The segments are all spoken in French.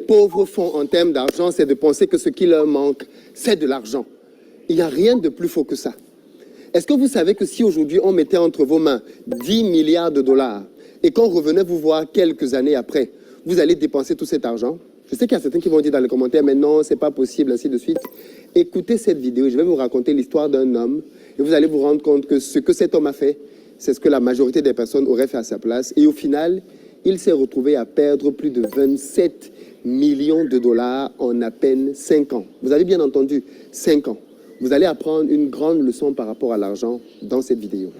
Pauvres font en termes d'argent, c'est de penser que ce qui leur manque, c'est de l'argent. Il n'y a rien de plus faux que ça. Est-ce que vous savez que si aujourd'hui on mettait entre vos mains 10 milliards de dollars et qu'on revenait vous voir quelques années après, vous allez dépenser tout cet argent? Je sais qu'il y a certains qui vont dire dans les commentaires, mais non, c'est pas possible, ainsi de suite. Écoutez cette vidéo, je vais vous raconter l'histoire d'un homme et vous allez vous rendre compte que ce que cet homme a fait, c'est ce que la majorité des personnes auraient fait à sa place. Et au final, il s'est retrouvé à perdre plus de 27 millions de dollars en à peine 5 ans. Vous avez bien entendu, 5 ans. Vous allez apprendre une grande leçon par rapport à l'argent dans cette vidéo.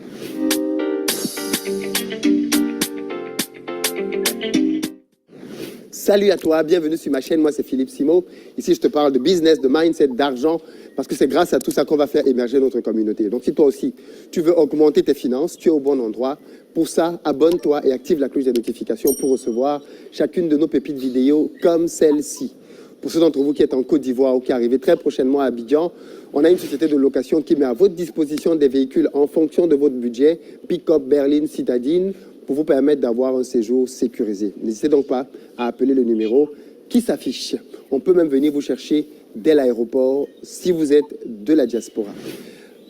Salut à toi, bienvenue sur ma chaîne, moi c'est Philippe Simo. Ici je te parle de business, de mindset, d'argent, parce que c'est grâce à tout ça qu'on va faire émerger notre communauté. Donc si toi aussi tu veux augmenter tes finances, tu es au bon endroit. Pour ça, abonne-toi et active la cloche des notifications pour recevoir chacune de nos pépites vidéo comme celle-ci. Pour ceux d'entre vous qui êtes en Côte d'Ivoire ou qui arrivez très prochainement à Abidjan, on a une société de location qui met à votre disposition des véhicules en fonction de votre budget, pick-up, berline, citadine, pour vous permettre d'avoir un séjour sécurisé. N'hésitez donc pas à appeler le numéro qui s'affiche. On peut même venir vous chercher dès l'aéroport si vous êtes de la diaspora.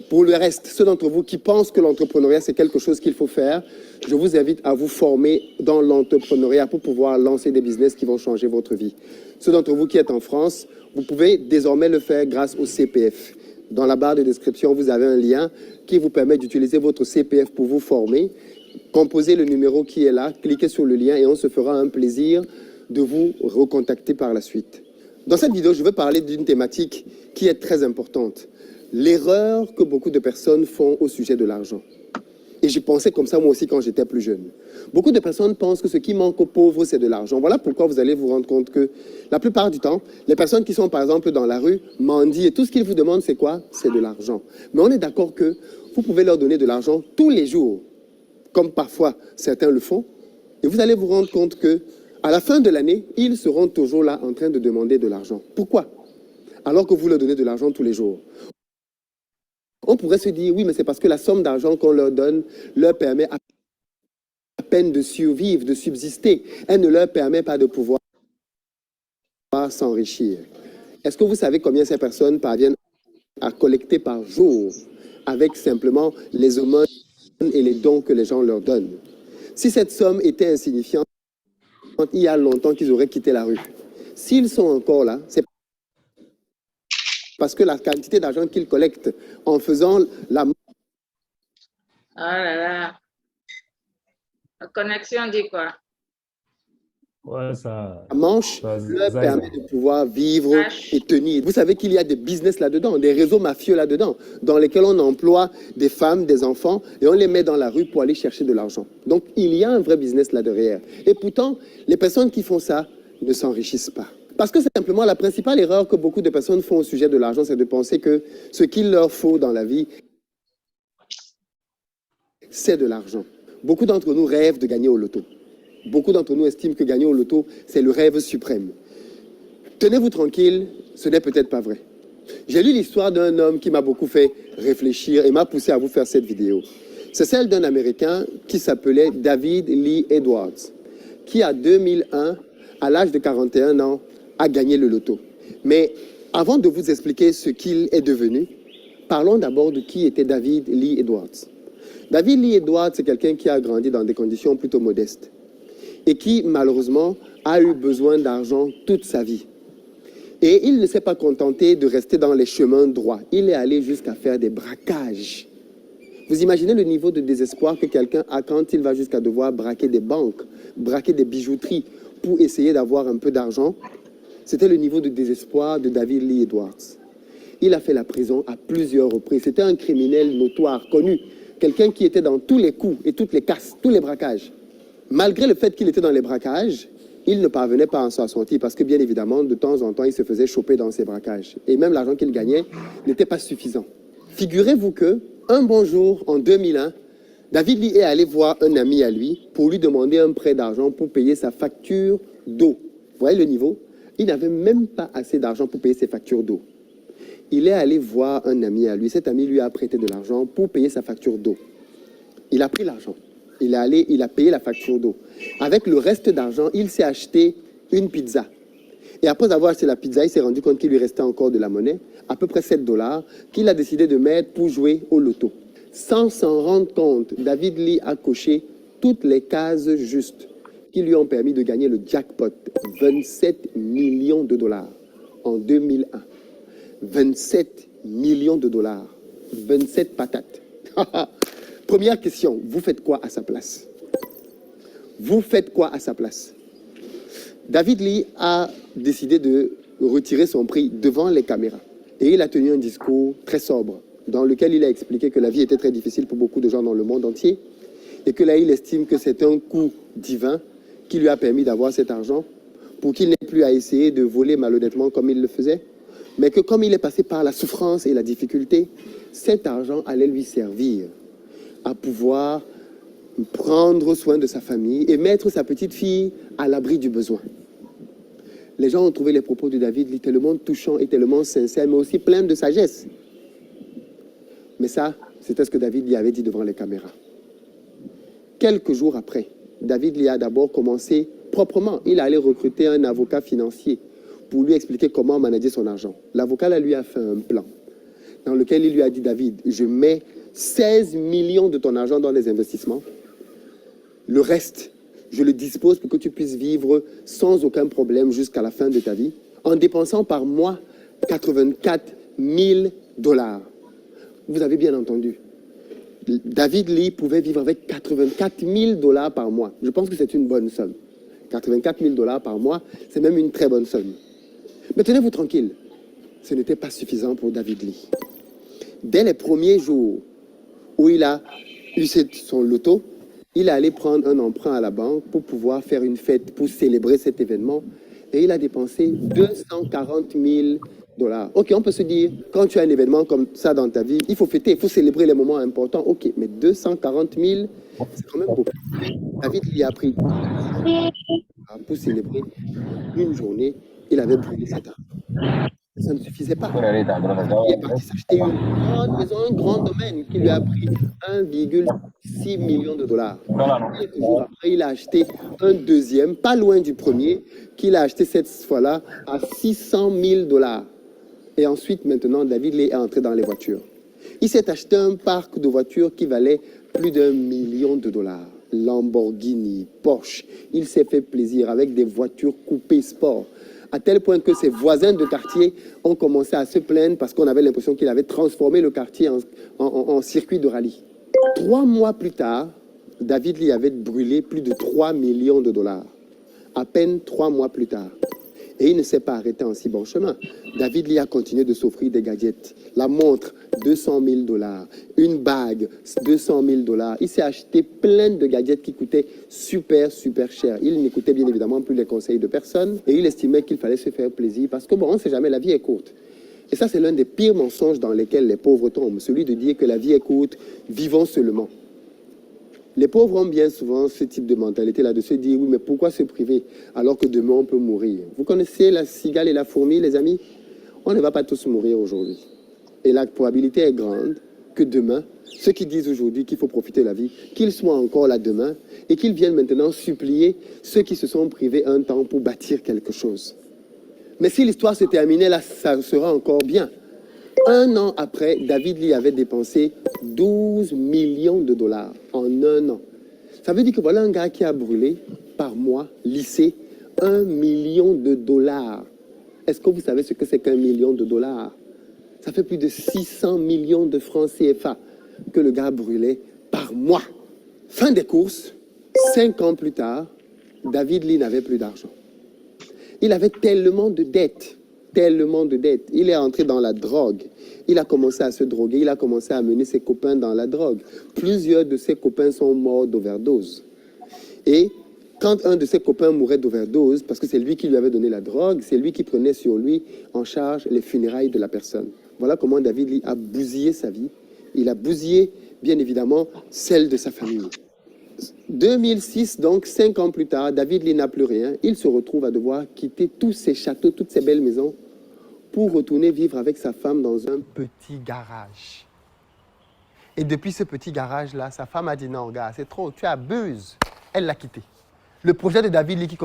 Pour le reste, ceux d'entre vous qui pensent que l'entrepreneuriat, c'est quelque chose qu'il faut faire, je vous invite à vous former dans l'entrepreneuriat pour pouvoir lancer des business qui vont changer votre vie. Ceux d'entre vous qui êtes en France, vous pouvez désormais le faire grâce au CPF. Dans la barre de description, vous avez un lien qui vous permet d'utiliser votre CPF pour vous former. Composez le numéro qui est là, cliquez sur le lien et on se fera un plaisir de vous recontacter par la suite. Dans cette vidéo, je veux parler d'une thématique qui est très importante. L'erreur que beaucoup de personnes font au sujet de l'argent. Et j'y pensais comme ça moi aussi quand j'étais plus jeune. Beaucoup de personnes pensent que ce qui manque aux pauvres, c'est de l'argent. Voilà pourquoi vous allez vous rendre compte que la plupart du temps, les personnes qui sont par exemple dans la rue mendient et tout ce qu'ils vous demandent, c'est quoi? C'est de l'argent. Mais on est d'accord que vous pouvez leur donner de l'argent tous les jours, comme parfois certains le font, et vous allez vous rendre compte que à la fin de l'année, ils seront toujours là en train de demander de l'argent. Pourquoi? Alors que vous leur donnez de l'argent tous les jours. On pourrait se dire, oui, mais c'est parce que la somme d'argent qu'on leur donne leur permet à peine de survivre, de subsister. Elle ne leur permet pas de pouvoir s'enrichir. Est-ce que vous savez combien ces personnes parviennent à collecter par jour avec simplement les aumônes et les dons que les gens leur donnent? Si cette somme était insignifiante, il y a longtemps qu'ils auraient quitté la rue. S'ils sont encore là, c'est parce que la quantité d'argent qu'ils collectent en faisant la... Oh là là. La connexion dit quoi? Ouais, ça manche leur permet de pouvoir vivre et tenir. Vous savez qu'il y a des business là-dedans, des réseaux mafieux là-dedans, dans lesquels on emploie des femmes, des enfants, et on les met dans la rue pour aller chercher de l'argent. Donc, il y a un vrai business là derrière. Et pourtant, les personnes qui font ça ne s'enrichissent pas. Parce que simplement, la principale erreur que beaucoup de personnes font au sujet de l'argent, c'est de penser que ce qu'il leur faut dans la vie, c'est de l'argent. Beaucoup d'entre nous rêvent de gagner au loto. Beaucoup d'entre nous estiment que gagner au loto, c'est le rêve suprême. Tenez-vous tranquille, ce n'est peut-être pas vrai. J'ai lu l'histoire d'un homme qui m'a beaucoup fait réfléchir et m'a poussé à vous faire cette vidéo. C'est celle d'un Américain qui s'appelait David Lee Edwards, qui en 2001, à l'âge de 41 ans, a gagné le loto. Mais avant de vous expliquer ce qu'il est devenu, parlons d'abord de qui était David Lee Edwards. David Lee Edwards, c'est quelqu'un qui a grandi dans des conditions plutôt modestes et qui, malheureusement, a eu besoin d'argent toute sa vie. Et il ne s'est pas contenté de rester dans les chemins droits. Il est allé jusqu'à faire des braquages. Vous imaginez le niveau de désespoir que quelqu'un a quand il va jusqu'à devoir braquer des banques, braquer des bijouteries pour essayer d'avoir un peu d'argent? C'était le niveau de désespoir de David Lee Edwards. Il a fait la prison à plusieurs reprises. C'était un criminel notoire, connu. Quelqu'un qui était dans tous les coups et toutes les casses, tous les braquages. Malgré le fait qu'il était dans les braquages, il ne parvenait pas à s'en sortir parce que, bien évidemment, de temps en temps, il se faisait choper dans ses braquages. Et même l'argent qu'il gagnait n'était pas suffisant. Figurez-vous que, un bon jour, en 2001, David Lee est allé voir un ami à lui pour lui demander un prêt d'argent pour payer sa facture d'eau. Vous voyez le niveau? Il n'avait même pas assez d'argent pour payer ses factures d'eau. Il est allé voir un ami à lui. Cet ami lui a prêté de l'argent pour payer sa facture d'eau. Il a pris l'argent. Il est allé, il a payé la facture d'eau. Avec le reste d'argent, il s'est acheté une pizza. Et après avoir acheté la pizza, il s'est rendu compte qu'il lui restait encore de la monnaie, à peu près 7 $, qu'il a décidé de mettre pour jouer au loto. Sans s'en rendre compte, David Lee a coché toutes les cases justes qui lui ont permis de gagner le jackpot, 27 millions de dollars en 2001. 27 millions de dollars, 27 patates. Première question, vous faites quoi à sa place? Vous faites quoi à sa place? David Lee a décidé de retirer son prix devant les caméras. Et il a tenu un discours très sobre, dans lequel il a expliqué que la vie était très difficile pour beaucoup de gens dans le monde entier, et que là, il estime que c'est un coup divin qui lui a permis d'avoir cet argent, pour qu'il n'ait plus à essayer de voler malhonnêtement comme il le faisait, mais que comme il est passé par la souffrance et la difficulté, cet argent allait lui servir à pouvoir prendre soin de sa famille et mettre sa petite fille à l'abri du besoin. Les gens ont trouvé les propos de David Lee tellement touchants et tellement sincères, mais aussi pleins de sagesse. Mais ça, c'était ce que David Lee avait dit devant les caméras. Quelques jours après, David Lee a d'abord commencé proprement. Il allait recruter un avocat financier pour lui expliquer comment manager son argent. L'avocat là, lui a fait un plan dans lequel il lui a dit, David, je mets 16 millions de ton argent dans les investissements. Le reste, je le dispose pour que tu puisses vivre sans aucun problème jusqu'à la fin de ta vie, en dépensant par mois 84 000 $. Vous avez bien entendu. David Lee pouvait vivre avec 84 000 $ par mois. Je pense que c'est une bonne somme. 84 000 $ par mois, c'est même une très bonne somme. Mais tenez-vous tranquille, ce n'était pas suffisant pour David Lee. Dès les premiers jours où il a eu son loto, il est allé prendre un emprunt à la banque pour pouvoir faire une fête, pour célébrer cet événement. Et il a dépensé 240 000 $. Ok, on peut se dire, quand tu as un événement comme ça dans ta vie, il faut fêter, il faut célébrer les moments importants. Ok, mais 240 000, c'est quand même beaucoup. David lui a pris pour célébrer une journée, il avait brûlé cet argent. Ça ne suffisait pas. Il est parti s'acheter une grande maison, un grand domaine qui lui a pris 1,6 million de $. Quelques jours après, il a acheté un deuxième, pas loin du premier, qu'il a acheté cette fois-là à 600 000 $. Et ensuite, maintenant, David Lee est entré dans les voitures. Il s'est acheté un parc de voitures qui valait plus d'1 million de $. Lamborghini, Porsche. Il s'est fait plaisir avec des voitures coupées sport, à tel point que ses voisins de quartier ont commencé à se plaindre parce qu'on avait l'impression qu'il avait transformé le quartier en circuit de rallye. 3 mois plus tard, David Lee avait brûlé plus de 3 millions de $. À peine 3 mois plus tard. Et il ne s'est pas arrêté en si bon chemin. David Lee a continué de s'offrir des gadgets. La montre, 200 000 $. Une bague, 200 000 $. Il s'est acheté plein de gadgets qui coûtaient super, super cher. Il n'écoutait bien évidemment plus les conseils de personne. Et il estimait qu'il fallait se faire plaisir parce que bon, on ne sait jamais, la vie est courte. Et ça, c'est l'un des pires mensonges dans lesquels les pauvres tombent. Celui de dire que la vie est courte, vivons seulement. Les pauvres ont bien souvent ce type de mentalité-là, de se dire, oui, mais pourquoi se priver alors que demain on peut mourir? Vous connaissez la cigale et la fourmi, les amis? On ne va pas tous mourir aujourd'hui. Et la probabilité est grande que demain, ceux qui disent aujourd'hui qu'il faut profiter de la vie, qu'ils soient encore là demain et qu'ils viennent maintenant supplier ceux qui se sont privés un temps pour bâtir quelque chose. Mais si l'histoire se terminait là, ça sera encore bien. 1 an après, David Lee avait dépensé 12 millions de $. En 1 an. Ça veut dire que voilà un gars qui a brûlé par mois, lissé, 1 million de $. Est-ce que vous savez ce que c'est qu'1 million de $? Ça fait plus de 600 millions de francs CFA que le gars brûlait par mois. Fin des courses, 5 ans plus tard, David Lee n'avait plus d'argent. Il avait tellement de dettes. Il est entré dans la drogue. Il a commencé à se droguer. Il a commencé à mener ses copains dans la drogue. Plusieurs de ses copains sont morts d'overdose. Et quand un de ses copains mourait d'overdose, parce que c'est lui qui lui avait donné la drogue, c'est lui qui prenait sur lui en charge les funérailles de la personne. Voilà comment David Lee a bousillé sa vie. Il a bousillé, bien évidemment, celle de sa famille. 2006, donc 5 ans plus tard, David Lee n'a plus rien. Il se retrouve à devoir quitter tous ses châteaux, toutes ses belles maisons, pour retourner vivre avec sa femme dans un petit garage. Et depuis ce petit garage-là, sa femme a dit non, gars, c'est trop, tu abuses. Elle l'a quitté. Le projet de David Lee qui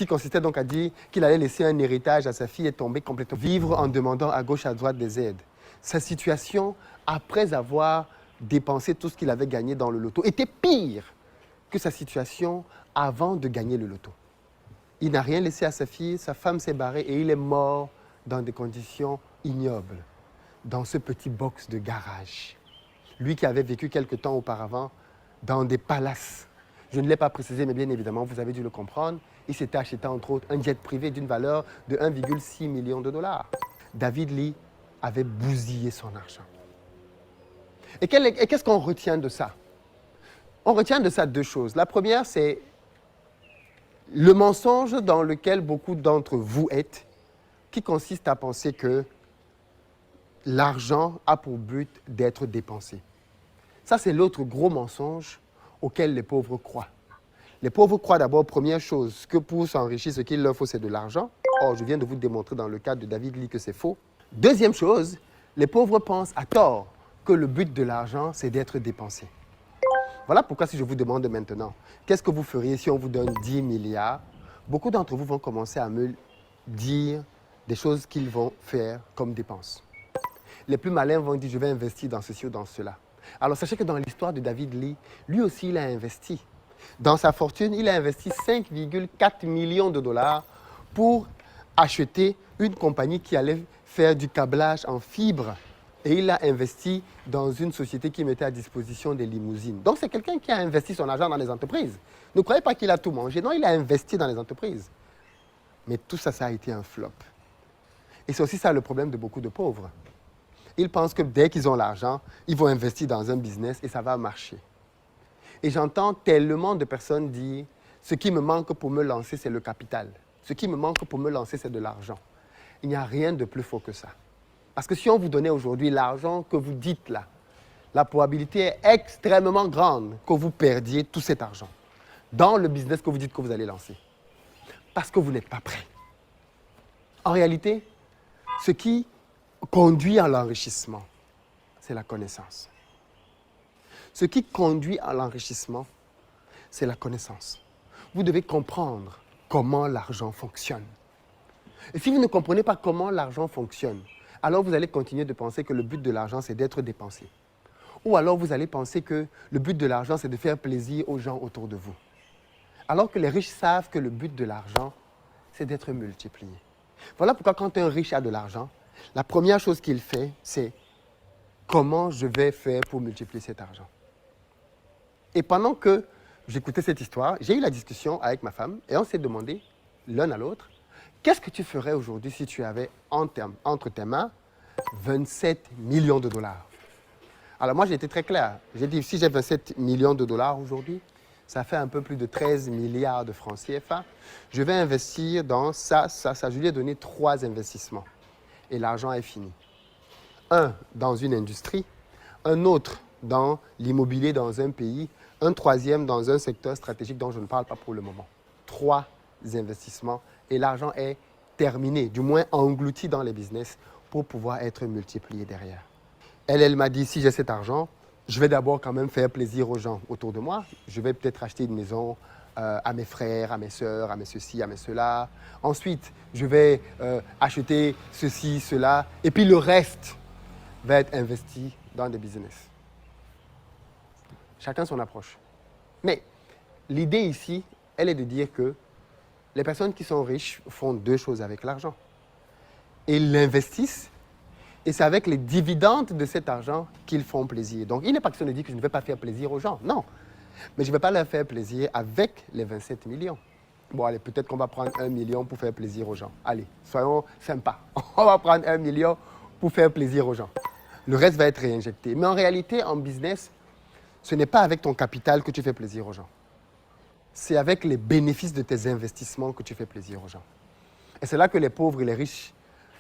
consistait donc à dire qu'il allait laisser un héritage à sa fille est tombé complètement. Vivre en demandant à gauche, à droite des aides. Sa situation, après avoir dépensé tout ce qu'il avait gagné dans le loto, était pire que sa situation avant de gagner le loto. Il n'a rien laissé à sa fille, sa femme s'est barrée et il est mort dans des conditions ignobles, dans ce petit box de garage. Lui qui avait vécu quelque temps auparavant dans des palaces. Je ne l'ai pas précisé, mais bien évidemment, vous avez dû le comprendre. Il s'était acheté, entre autres, un jet privé d'une valeur de 1,6 million de dollars. David Lee avait bousillé son argent. Et qu'est-ce qu'on retient de ça? On retient de ça deux choses. La première, c'est le mensonge dans lequel beaucoup d'entre vous êtes, qui consiste à penser que l'argent a pour but d'être dépensé. Ça, c'est l'autre gros mensonge auquel les pauvres croient. Les pauvres croient d'abord, première chose, que pour s'enrichir, ce qu'il leur faut, c'est de l'argent. Or, je viens de vous démontrer dans le cas de David Lee que c'est faux. Deuxième chose, les pauvres pensent à tort que le but de l'argent, c'est d'être dépensé. Voilà pourquoi si je vous demande maintenant, qu'est-ce que vous feriez si on vous donne 10 milliards? Beaucoup d'entre vous vont commencer à me dire des choses qu'ils vont faire comme dépenses. Les plus malins vont dire, je vais investir dans ceci ou dans cela. Alors, sachez que dans l'histoire de David Lee, lui aussi, il a investi. Dans sa fortune, il a investi 5,4 millions de dollars pour acheter une compagnie qui allait faire du câblage en fibre. Et il a investi dans une société qui mettait à disposition des limousines. Donc, c'est quelqu'un qui a investi son argent dans les entreprises. Ne croyez pas qu'il a tout mangé. Non, il a investi dans les entreprises. Mais tout ça, ça a été un flop. Et c'est aussi ça le problème de beaucoup de pauvres. Ils pensent que dès qu'ils ont l'argent, ils vont investir dans un business et ça va marcher. Et j'entends tellement de personnes dire, ce qui me manque pour me lancer, c'est le capital. Ce qui me manque pour me lancer, c'est de l'argent. Il n'y a rien de plus faux que ça. Parce que si on vous donnait aujourd'hui l'argent que vous dites là, la probabilité est extrêmement grande que vous perdiez tout cet argent dans le business que vous dites que vous allez lancer. Parce que vous n'êtes pas prêt. En réalité, ce qui conduit à l'enrichissement, c'est la connaissance. Ce qui conduit à l'enrichissement, c'est la connaissance. Vous devez comprendre comment l'argent fonctionne. Et si vous ne comprenez pas comment l'argent fonctionne, alors vous allez continuer de penser que le but de l'argent, c'est d'être dépensé. Ou alors vous allez penser que le but de l'argent, c'est de faire plaisir aux gens autour de vous. Alors que les riches savent que le but de l'argent, c'est d'être multiplié. Voilà pourquoi quand un riche a de l'argent, la première chose qu'il fait, c'est comment je vais faire pour multiplier cet argent. Et pendant que j'écoutais cette histoire, j'ai eu la discussion avec ma femme et on s'est demandé l'un à l'autre, qu'est-ce que tu ferais aujourd'hui si tu avais entre tes mains 27 millions de dollars? Alors moi, j'ai été très clair. J'ai dit, si j'ai 27 millions de dollars aujourd'hui, ça fait un peu plus de 13 milliards de francs CFA. Je vais investir dans ça. Je lui ai donné 3 investissements. Et l'argent est fini. Un, dans une industrie. Un autre, dans l'immobilier dans un pays. Un troisième, dans un secteur stratégique dont je ne parle pas pour le moment. 3 investissements. Et l'argent est terminé, du moins englouti dans les business pour pouvoir être multiplié derrière. Elle m'a dit, si j'ai cet argent, je vais d'abord quand même faire plaisir aux gens autour de moi. Je vais peut-être acheter une maison à mes frères, à mes sœurs, à mes ceci, à mes cela. Ensuite, je vais acheter ceci, cela. Et puis le reste va être investi dans des business. Chacun son approche. Mais l'idée ici, elle est de dire que les personnes qui sont riches font 2 choses avec l'argent. Ils l'investissent et c'est avec les dividendes de cet argent qu'ils font plaisir. Donc, il n'est pas question de dire que je ne vais pas faire plaisir aux gens. Non. Mais je ne vais pas leur faire plaisir avec les 27 millions. Bon, allez, peut-être qu'on va prendre 1 million pour faire plaisir aux gens. Allez, soyons sympas. On va prendre 1 million pour faire plaisir aux gens. Le reste va être réinjecté. Mais en réalité, en business, ce n'est pas avec ton capital que tu fais plaisir aux gens. C'est avec les bénéfices de tes investissements que tu fais plaisir aux gens. Et c'est là que les pauvres et les riches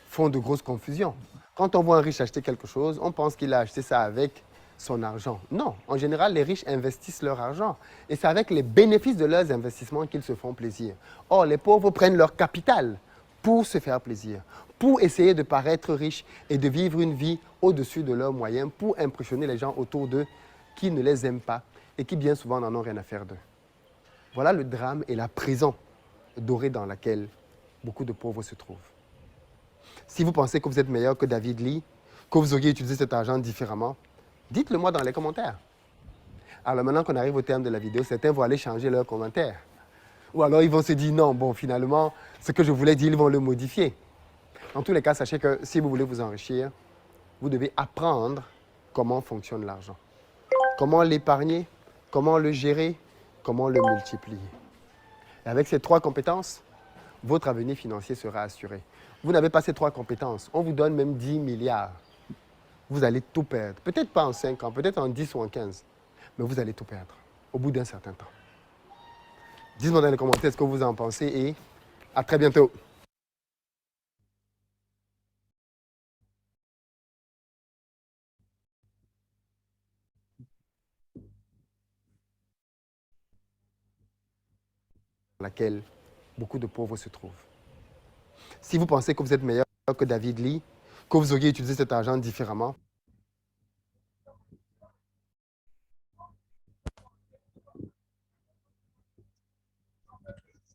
font de grosses confusions. Quand on voit un riche acheter quelque chose, on pense qu'il a acheté ça avec son argent. Non, en général, les riches investissent leur argent. Et c'est avec les bénéfices de leurs investissements qu'ils se font plaisir. Or, les pauvres prennent leur capital pour se faire plaisir, pour essayer de paraître riches et de vivre une vie au-dessus de leurs moyens, pour impressionner les gens autour d'eux qui ne les aiment pas et qui bien souvent n'en ont rien à faire d'eux. Voilà le drame et la prison dorée dans laquelle beaucoup de pauvres se trouvent. Si vous pensez que vous êtes meilleur que David Lee, que vous auriez utilisé cet argent différemment, dites-le moi dans les commentaires. Alors maintenant qu'on arrive au terme de la vidéo, certains vont aller changer leurs commentaires. Ou alors ils vont se dire non, bon finalement, ce que je voulais dire, ils vont le modifier. Dans tous les cas, sachez que si vous voulez vous enrichir, vous devez apprendre comment fonctionne l'argent. Comment l'épargner, comment le gérer, comment le multiplier. Et avec ces 3 compétences, votre avenir financier sera assuré. Vous n'avez pas ces 3 compétences, on vous donne même 10 milliards. Vous allez tout perdre. Peut-être pas en 5 ans, peut-être en 10 ou en 15, mais vous allez tout perdre au bout d'un certain temps. Dites-moi dans les commentaires ce que vous en pensez et à très bientôt. Dans laquelle beaucoup de pauvres se trouvent. Si vous pensez que vous êtes meilleur que David Lee, que vous auriez utilisé cet argent différemment,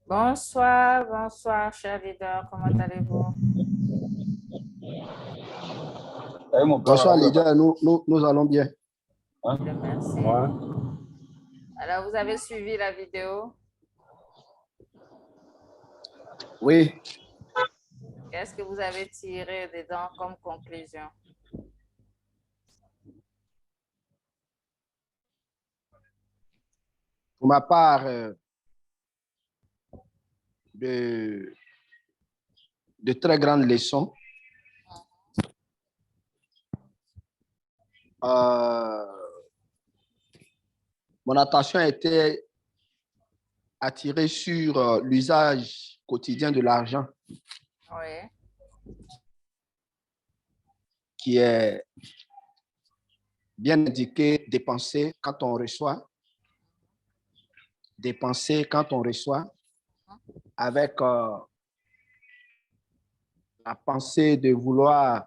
Bonsoir, bonsoir, cher leader. Comment allez-vous? Bonsoir, leader. Nous allons bien. Je vous remercie. Ouais. Alors, vous avez suivi la vidéo. Oui. Qu'est-ce que vous avez tiré dedans comme conclusion? Pour ma part, de très grandes leçons. Mon attention a été attirée sur l'usage quotidien de l'argent. Oui. Qui est bien indiqué, dépenser quand on reçoit. Dépenser quand on reçoit avec la pensée de vouloir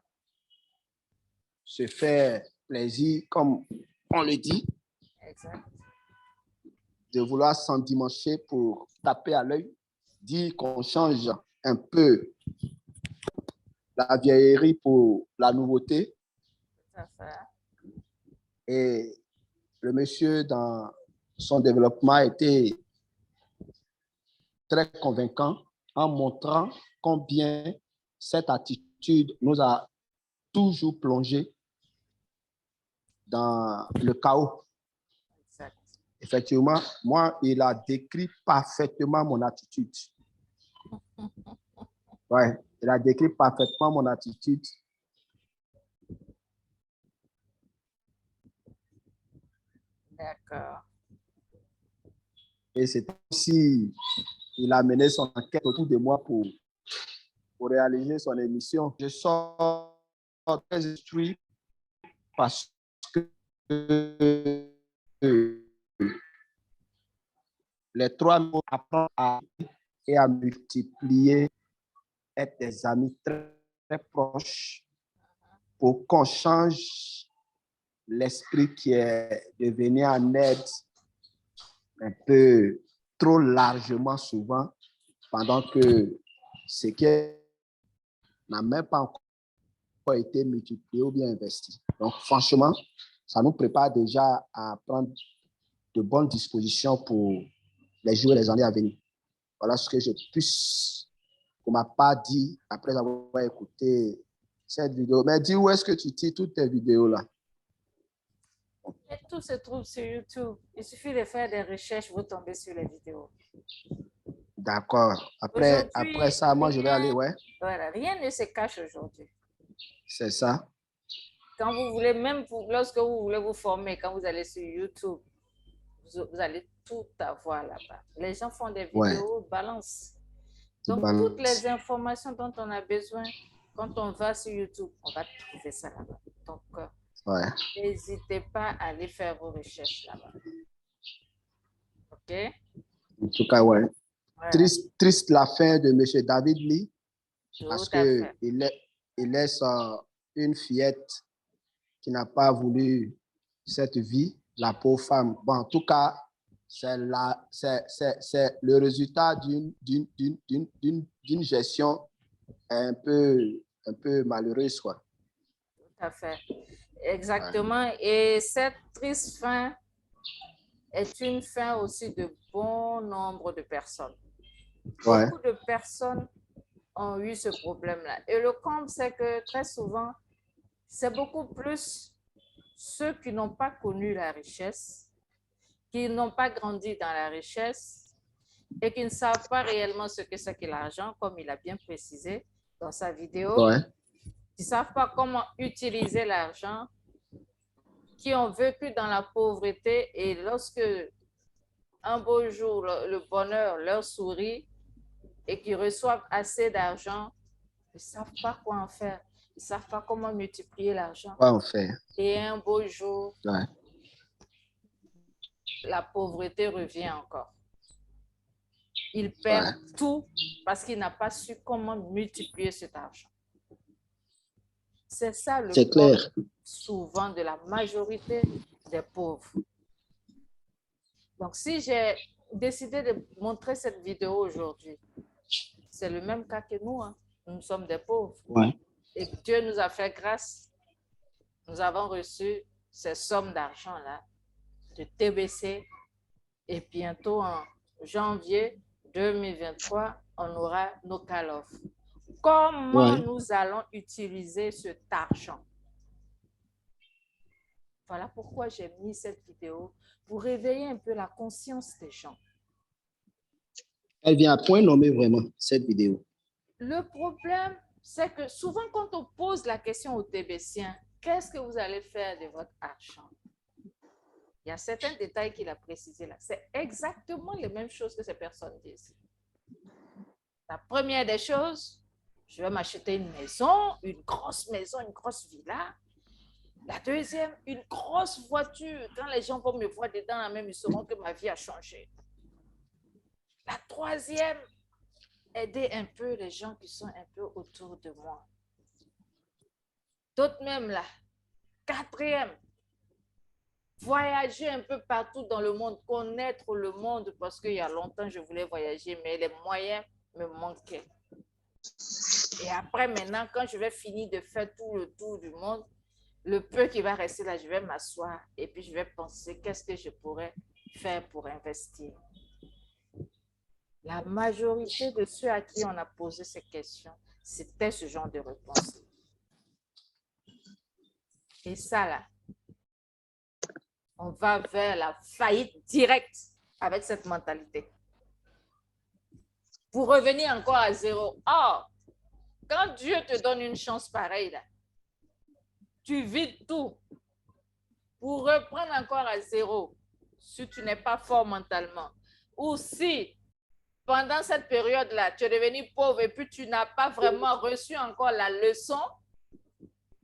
se faire plaisir, comme on le dit. Exact. De vouloir s'endimancher pour taper à l'œil, dire qu'on change un peu la vieillerie pour la nouveauté. Tout à fait. Et le monsieur, dans son développement, a été très convaincant en montrant combien cette attitude nous a toujours plongé dans le chaos. Exact. Effectivement, moi, il a décrit parfaitement mon attitude. Ouais, il a décrit parfaitement mon attitude. D'accord. Et c'est aussi, il a mené son enquête autour de moi pour réaliser son émission. Je sors très instruit parce que les 3 mots apprendre à et à multiplier, être des amis très, très proches pour qu'on change l'esprit qui est devenu en aide un peu trop largement souvent, pendant que ce qui n'a même pas encore été multiplié ou bien investi. Donc, franchement, ça nous prépare déjà à prendre de bonnes dispositions pour les jours et les années à venir. Voilà ce que je puisse, pour ma part, dire après avoir écouté cette vidéo. Mais dis, où est-ce que tu tires toutes tes vidéos là? Et tout se trouve sur YouTube. Il suffit de faire des recherches, vous tombez sur les vidéos. D'accord. Après ça, moi, je vais aller, ouais. Voilà, rien ne se cache aujourd'hui. C'est ça. Quand vous voulez, même lorsque vous voulez vous former, quand vous allez sur YouTube, vous allez tout avoir là-bas. Les gens font des vidéos, balancent. Donc, toutes les informations dont on a besoin, quand on va sur YouTube, on va trouver ça là-bas. Donc, n'hésitez pas à aller faire vos recherches là-bas. OK? En tout cas, ouais. Triste la fin de M. David Lee. Parce Tout à fait. il laisse une fillette qui n'a pas voulu cette vie, la pauvre femme. Bon, en tout cas, c'est le résultat d'une gestion un peu malheureuse, quoi. Tout à fait. Ouais. Exactement. Et cette triste fin est une fin aussi de bon nombre de personnes. Ouais. Beaucoup de personnes ont eu ce problème-là. Et le comble, c'est que très souvent, c'est beaucoup plus ceux qui n'ont pas connu la richesse, qui n'ont pas grandi dans la richesse et qui ne savent pas réellement ce que c'est que l'argent, comme il a bien précisé dans sa vidéo. Ouais. Qui ne savent pas comment utiliser l'argent, qui ont vécu dans la pauvreté et lorsque un beau jour le bonheur leur sourit et qu'ils reçoivent assez d'argent, ils ne savent pas quoi en faire. Ils ne savent pas comment multiplier l'argent. Quoi en faire? Et un beau jour, Ouais. la pauvreté revient encore. Il perd tout parce qu'il n'a pas su comment multiplier cet argent. C'est ça le problème souvent de la majorité des pauvres. Donc, si j'ai décidé de montrer cette vidéo aujourd'hui, c'est le même cas que nous. Hein. Nous sommes des pauvres. Ouais. Et Dieu nous a fait grâce. Nous avons reçu ces sommes d'argent-là de TBC. Et bientôt, en janvier 2023, on aura nos call-off. Comment nous allons utiliser cet argent? Voilà pourquoi j'ai mis cette vidéo, pour réveiller un peu la conscience des gens. Elle vient à point nommé vraiment, cette vidéo. Le problème, c'est que souvent quand on pose la question aux TBCiens, qu'est-ce que vous allez faire de votre argent? Il y a certains détails qu'il a précisés là. C'est exactement les mêmes choses que ces personnes disent. La première des choses, je vais m'acheter une maison, une grosse villa. La deuxième, une grosse voiture. Quand les gens vont me voir dedans, là même, ils sauront que ma vie a changé. La troisième, aider un peu les gens qui sont un peu autour de moi. D'autres même là. Quatrième, voyager un peu partout dans le monde, connaître le monde, parce qu'il y a longtemps, je voulais voyager, mais les moyens me manquaient. Et après, maintenant, quand je vais finir de faire tout le tour du monde, le peu qui va rester là, je vais m'asseoir et puis je vais penser qu'est-ce que je pourrais faire pour investir. La majorité de ceux à qui on a posé ces questions, c'était ce genre de réponse. Et ça, là, on va vers la faillite directe avec cette mentalité. Pour revenir encore à zéro. Or, quand Dieu te donne une chance pareille, là, tu vides tout pour reprendre encore à zéro si tu n'es pas fort mentalement. Ou si, pendant cette période-là, tu es devenu pauvre et puis tu n'as pas vraiment reçu encore la leçon,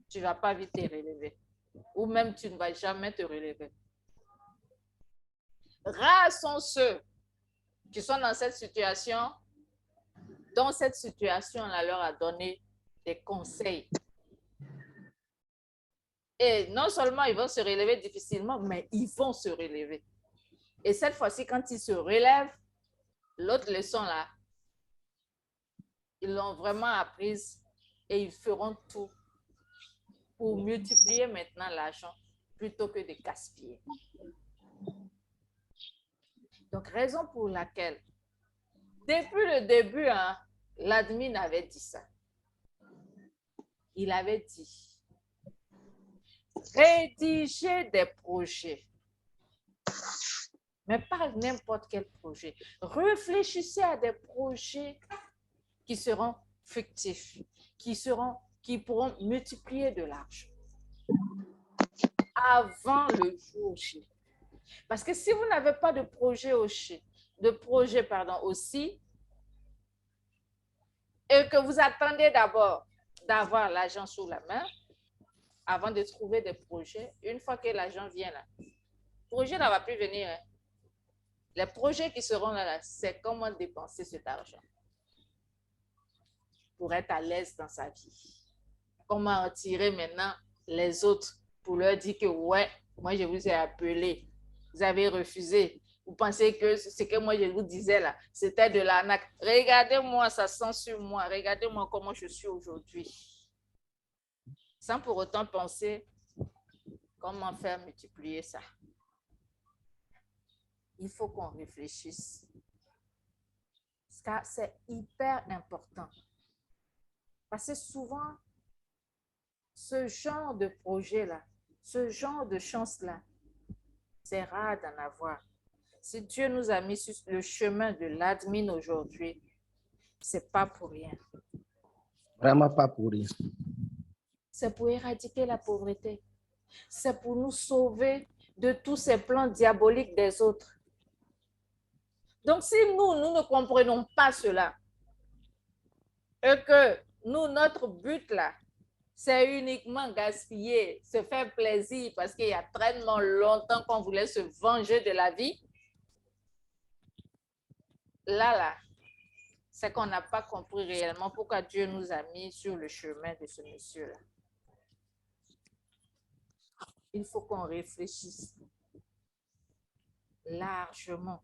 tu ne vas pas vite te relever. Ou même tu ne vas jamais te relever. Rares sont ceux qui sont dans cette situation, dont cette situation-là leur a donné des conseils. Et non seulement ils vont se relever difficilement, mais ils vont se relever. Et cette fois-ci, quand ils se relèvent, l'autre leçon là, ils l'ont vraiment apprise et ils feront tout pour multiplier maintenant l'argent plutôt que de gaspiller. Donc, raison pour laquelle, depuis le début, hein, l'admin avait dit ça. Il avait dit, rédigez des projets. Mais pas n'importe quel projet. Réfléchissez à des projets qui seront fictifs, qui pourront multiplier de l'argent avant le jour J. Parce que si vous n'avez pas de projet aussi, et que vous attendez d'abord d'avoir l'argent sous la main, avant de trouver des projets, une fois que l'argent vient là, le projet ne va plus venir. Hein. Les projets qui seront là, c'est comment dépenser cet argent. pour être à l'aise dans sa vie. Comment attirer maintenant les autres pour leur dire que ouais, moi je vous ai appelé, vous avez refusé. Vous pensez que ce que moi je vous disais là, c'était de l'arnaque. Regardez-moi, ça sent sur moi. Regardez-moi comment je suis aujourd'hui. Sans pour autant penser comment faire multiplier ça. Il faut qu'on réfléchisse. Car c'est hyper important. Parce que souvent, ce genre de projet-là, ce genre de chance-là, c'est rare d'en avoir. Si Dieu nous a mis sur le chemin de l'admin aujourd'hui, c'est pas pour rien. Vraiment pas pour rien. C'est pour éradiquer la pauvreté. C'est pour nous sauver de tous ces plans diaboliques des autres. Donc, si nous ne comprenons pas cela, et que nous, notre but là, c'est uniquement gaspiller, se faire plaisir parce qu'il y a tellement longtemps qu'on voulait se venger de la vie, là, c'est qu'on n'a pas compris réellement pourquoi Dieu nous a mis sur le chemin de ce monsieur-là. Il faut qu'on réfléchisse largement.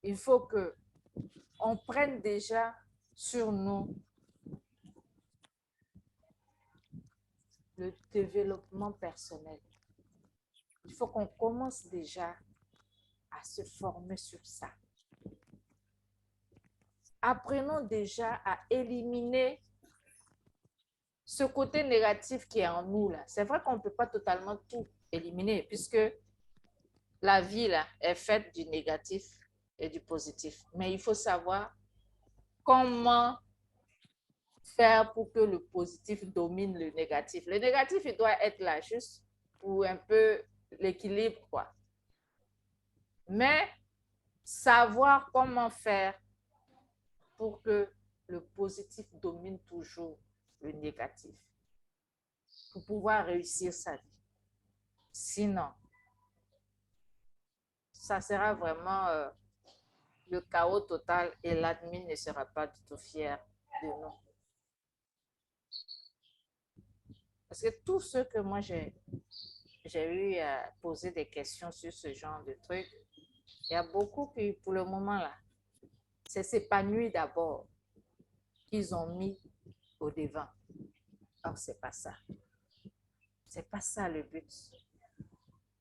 Il faut qu'on prenne déjà sur nous le développement personnel. Il faut qu'on commence déjà à se former sur ça. Apprenons déjà à éliminer ce côté négatif qui est en nous là. C'est vrai qu'on ne peut pas totalement tout éliminer puisque la vie là est faite du négatif et du positif. Mais il faut savoir comment faire pour que le positif domine le négatif. Le négatif, il doit être là juste pour un peu l'équilibre, quoi. Mais savoir comment faire pour que le positif domine toujours le négatif pour pouvoir réussir sa vie. Sinon, ça sera vraiment le chaos total et l'admin ne sera pas du tout fier de nous. Parce que tous ceux que moi j'ai eu à poser des questions sur ce genre de trucs, il y a beaucoup qui, pour le moment là, c'est s'épanouir d'abord qu'ils ont mis au devant. Or, c'est pas ça. C'est pas ça le but.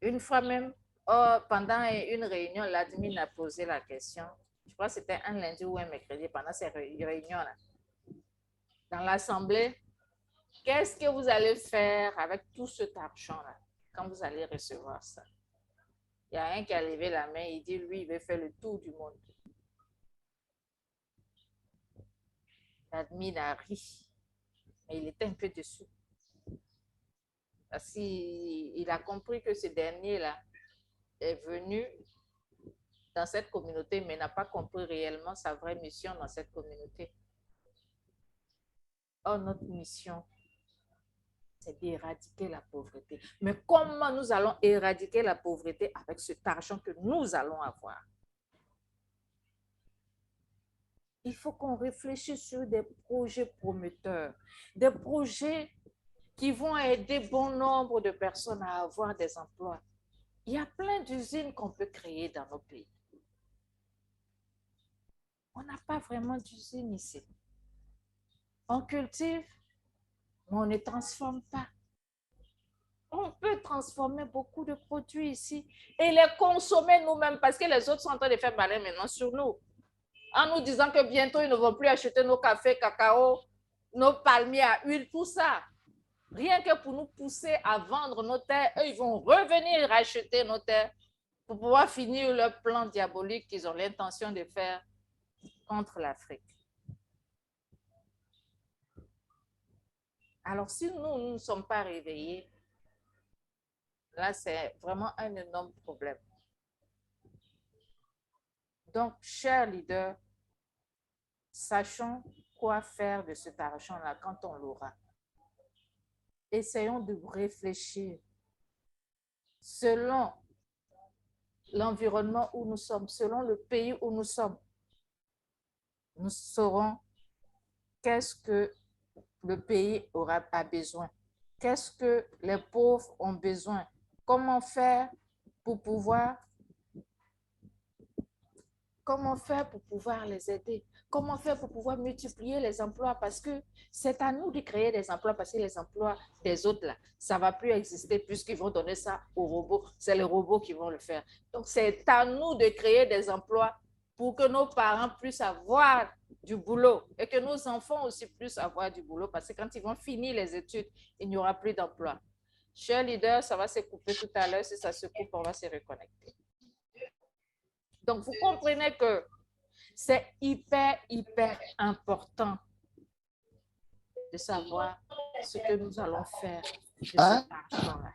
Une fois même, pendant une réunion, l'admin a posé la question. Je crois que c'était un lundi ou un mercredi pendant ces réunions-là. Dans l'assemblée, qu'est-ce que vous allez faire avec tout cet argent-là quand vous allez recevoir ça? Il y a un qui a levé la main, il dit, lui, il veut faire le tour du monde. L'admin a ri, mais il était un peu déçu. Parce qu'il a compris que ce dernier-là est venu dans cette communauté, mais n'a pas compris réellement sa vraie mission dans cette communauté. Or, notre mission, c'est d'éradiquer la pauvreté. Mais comment nous allons éradiquer la pauvreté avec cet argent que nous allons avoir? Il faut qu'on réfléchisse sur des projets prometteurs, des projets qui vont aider bon nombre de personnes à avoir des emplois. Il y a plein d'usines qu'on peut créer dans nos pays. On n'a pas vraiment d'usines ici. On cultive, mais on ne transforme pas. On peut transformer beaucoup de produits ici et les consommer nous-mêmes parce que les autres sont en train de faire balai maintenant sur nous. En nous disant que bientôt, ils ne vont plus acheter nos cafés, cacao, nos palmiers à huile, tout ça. Rien que pour nous pousser à vendre nos terres, eux, ils vont revenir racheter nos terres pour pouvoir finir leur plan diabolique qu'ils ont l'intention de faire contre l'Afrique. Alors, si nous ne sommes pas réveillés, là, c'est vraiment un énorme problème. Donc, chers leaders, sachons quoi faire de cet argent-là quand on l'aura. Essayons de réfléchir selon l'environnement où nous sommes, selon le pays où nous sommes. Nous saurons qu'est-ce que le pays a besoin? Qu'est-ce que les pauvres ont besoin? Comment faire pour pouvoir les aider? Comment faire pour pouvoir multiplier les emplois? Parce que c'est à nous de créer des emplois, parce que les emplois des autres, là, ça ne va plus exister puisqu'ils vont donner ça aux robots. C'est les robots qui vont le faire. Donc, c'est à nous de créer des emplois pour que nos parents puissent avoir du boulot et que nos enfants aussi puissent avoir du boulot, parce que quand ils vont finir les études, il n'y aura plus d'emploi. Chers leaders, ça va se couper tout à l'heure. Si ça se coupe, on va se reconnecter. Donc, vous comprenez que c'est hyper important de savoir ce que nous allons faire de cet argent-là.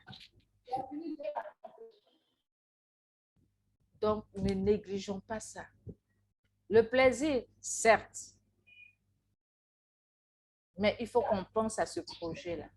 Donc, ne négligeons pas ça. Le plaisir, certes, mais il faut qu'on pense à ce projet-là.